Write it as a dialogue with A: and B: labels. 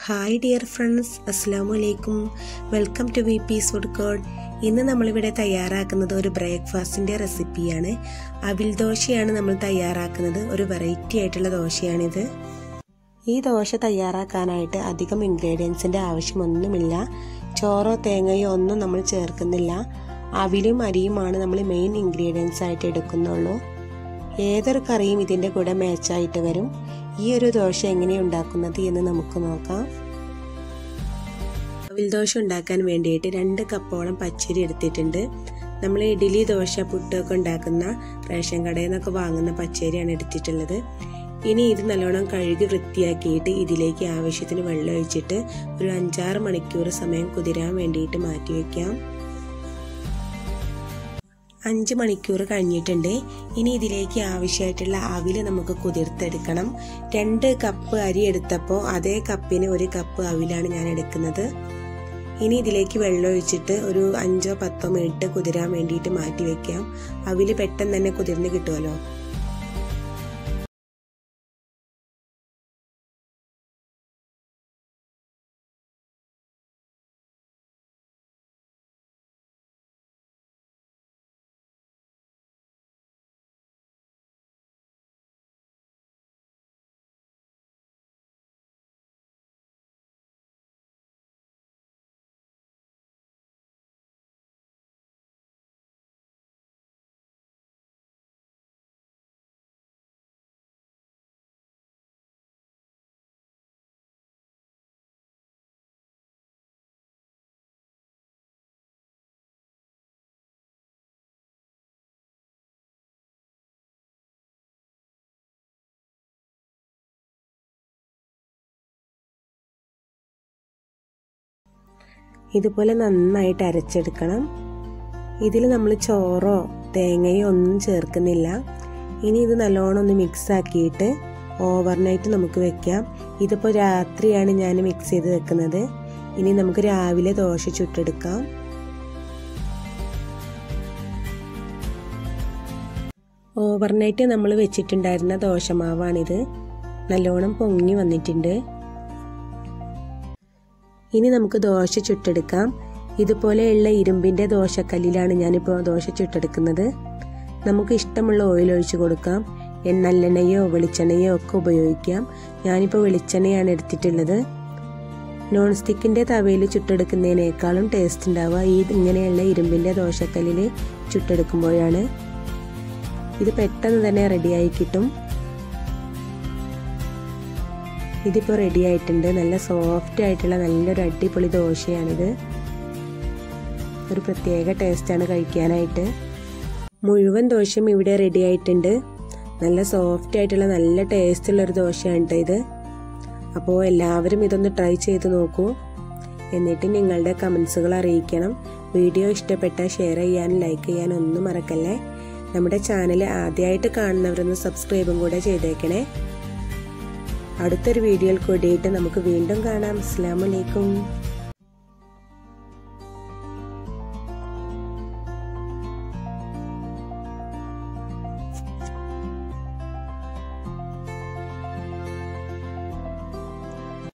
A: Hi dear friends, അസ്സലാമലൈക്കും. Welcome to VP's Food Court. ഇന്ന് നമ്മളിവിടെ തയ്യാറാക്കുന്നത് ഒരു ബ്രേക്ക്ഫാസ്റ്റിൻ്റെ റെസിപ്പിയാണ്. അവിൽ ദോശയാണ് നമ്മൾ തയ്യാറാക്കുന്നത്. ഒരു വെറൈറ്റി ആയിട്ടുള്ള ദോശയാണിത്. ഈ ദോശ തയ്യാറാക്കാനായിട്ട് അധികം ഇൻഗ്രീഡിയൻസിൻ്റെ ആവശ്യമൊന്നുമില്ല. ചോറോ തേങ്ങയോ ഒന്നും നമ്മൾ ചേർക്കുന്നില്ല. അവിലും അരിയുമാണ് നമ്മൾ മെയിൻ ഇൻഗ്രീഡിയൻസ് ആയിട്ട് എടുക്കുന്നുള്ളൂ. ഏതൊരു കറിയും ഇതിൻ്റെ കൂടെ മാച്ചായിട്ട് വരും. ഈ ഒരു ദോശ എങ്ങനെ ഉണ്ടാക്കുന്നത് എന്ന് നമുക്ക് നോക്കാം. അവിൽ ദോശ ഉണ്ടാക്കാൻ വേണ്ടിയിട്ട് 2 കപ്പോളം പച്ചരി എടുത്തിട്ടുണ്ട്. നമ്മൾ ഇഡ്ഡലി, ദോശ, പുട്ടൊക്കെ ഉണ്ടാക്കുന്ന റേഷൻ കടയിൽ നിന്നൊക്കെ വാങ്ങുന്ന പച്ചരിയാണ് എടുത്തിട്ടുള്ളത്. ഇനി ഇത് നല്ലോണം കഴുകി വൃത്തിയാക്കിയിട്ട് ഇതിലേക്ക് ആവശ്യത്തിന് വെള്ളം ഒഴിച്ചിട്ട് ഒരു 5-6 മണിക്കൂർ സമയം കുതിരാൻ വേണ്ടിയിട്ട് മാറ്റി വയ്ക്കാം. 5 മണിക്കൂർ കഴിഞ്ഞിട്ടുണ്ട്. ഇനി ഇതിലേക്ക് ആവശ്യമായിട്ടുള്ള അവിൽ നമുക്ക് കുതിർത്തെടുക്കണം. 2 കപ്പ് അരി എടുത്തപ്പോൾ അതേ കപ്പിന് 1 കപ്പ് അവിലാണ് ഞാൻ എടുക്കുന്നത്. ഇനി ഇതിലേക്ക് വെള്ളം ഒഴിച്ചിട്ട് ഒരു 5-10 മിനിറ്റ് കുതിരാൻ വേണ്ടിയിട്ട് മാറ്റി വെക്കാം. അവിൽ പെട്ടെന്ന് തന്നെ കുതിർന്ന് കിട്ടുമല്ലോ. ഇതുപോലെ നന്നായിട്ട് അരച്ചെടുക്കണം. ഇതിൽ നമ്മൾ ചോറോ തേങ്ങയോ ഒന്നും ചേർക്കുന്നില്ല. ഇനി ഇത് നല്ലോണം ഒന്ന് മിക്സ് ആക്കിയിട്ട് ഓവർനൈറ്റ് നമുക്ക് വെക്കാം. ഇതിപ്പോൾ രാത്രിയാണ് ഞാൻ മിക്സ് ചെയ്ത് വെക്കുന്നത്. ഇനി നമുക്ക് രാവിലെ ദോശ ചുട്ടെടുക്കാം. ഓവർനൈറ്റ് നമ്മൾ വെച്ചിട്ടുണ്ടായിരുന്ന ദോശമാവാണിത്. നല്ലോണം പൊങ്ങി വന്നിട്ടുണ്ട്. ഇനി നമുക്ക് ദോശ ചുട്ടെടുക്കാം. ഇതുപോലെയുള്ള ഇരുമ്പിൻ്റെ ദോശക്കല്ലിലാണ് ഞാനിപ്പോൾ ദോശ ചുട്ടെടുക്കുന്നത്. നമുക്ക് ഇഷ്ടമുള്ള ഓയിൽ ഒഴിച്ച് കൊടുക്കാം. നല്ലെണ്ണയോ വെളിച്ചെണ്ണയോ ഒക്കെ ഉപയോഗിക്കാം. ഞാനിപ്പോൾ വെളിച്ചെണ്ണയാണ് എടുത്തിട്ടുള്ളത്. നോൺ സ്റ്റിക്കിൻ്റെ തവയിൽ ചുട്ടെടുക്കുന്നതിനേക്കാളും ടേസ്റ്റ് ഉണ്ടാവുക ഇങ്ങനെയുള്ള ഇരുമ്പിൻ്റെ ദോശക്കല്ലിൽ ചുട്ടെടുക്കുമ്പോഴാണ്. ഇത് പെട്ടെന്ന് തന്നെ റെഡിയായി കിട്ടും. ഇതിപ്പോൾ റെഡി ആയിട്ടുണ്ട്. നല്ല സോഫ്റ്റ് ആയിട്ടുള്ള നല്ലൊരു അടിപൊളി ദോശയാണിത്. ഒരു പ്രത്യേക ടേസ്റ്റാണ് കഴിക്കാനായിട്ട്. മുഴുവൻ ദോശയും ഇവിടെ റെഡി ആയിട്ടുണ്ട്. നല്ല സോഫ്റ്റ് ആയിട്ടുള്ള നല്ല ടേസ്റ്റുള്ളൊരു ദോശയാണ് ഇത്. അപ്പോൾ എല്ലാവരും ഇതൊന്ന് ട്രൈ ചെയ്ത് നോക്കൂ. എന്നിട്ട് നിങ്ങളുടെ കമൻസുകൾ അറിയിക്കണം. വീഡിയോ ഇഷ്ടപ്പെട്ടാൽ ഷെയർ ചെയ്യാനും ലൈക്ക് ചെയ്യാനും ഒന്നും മറക്കല്ലേ. നമ്മുടെ ചാനൽ ആദ്യമായിട്ട് കാണുന്നവരൊന്ന് സബ്സ്ക്രൈബും കൂടെ ചെയ്തേക്കണേ. അടുത്തൊരു വീഡിയോയിൽ കൂടിയിട്ട് നമുക്ക് വീണ്ടും കാണാം. അസ്സലാമു അലൈക്കും.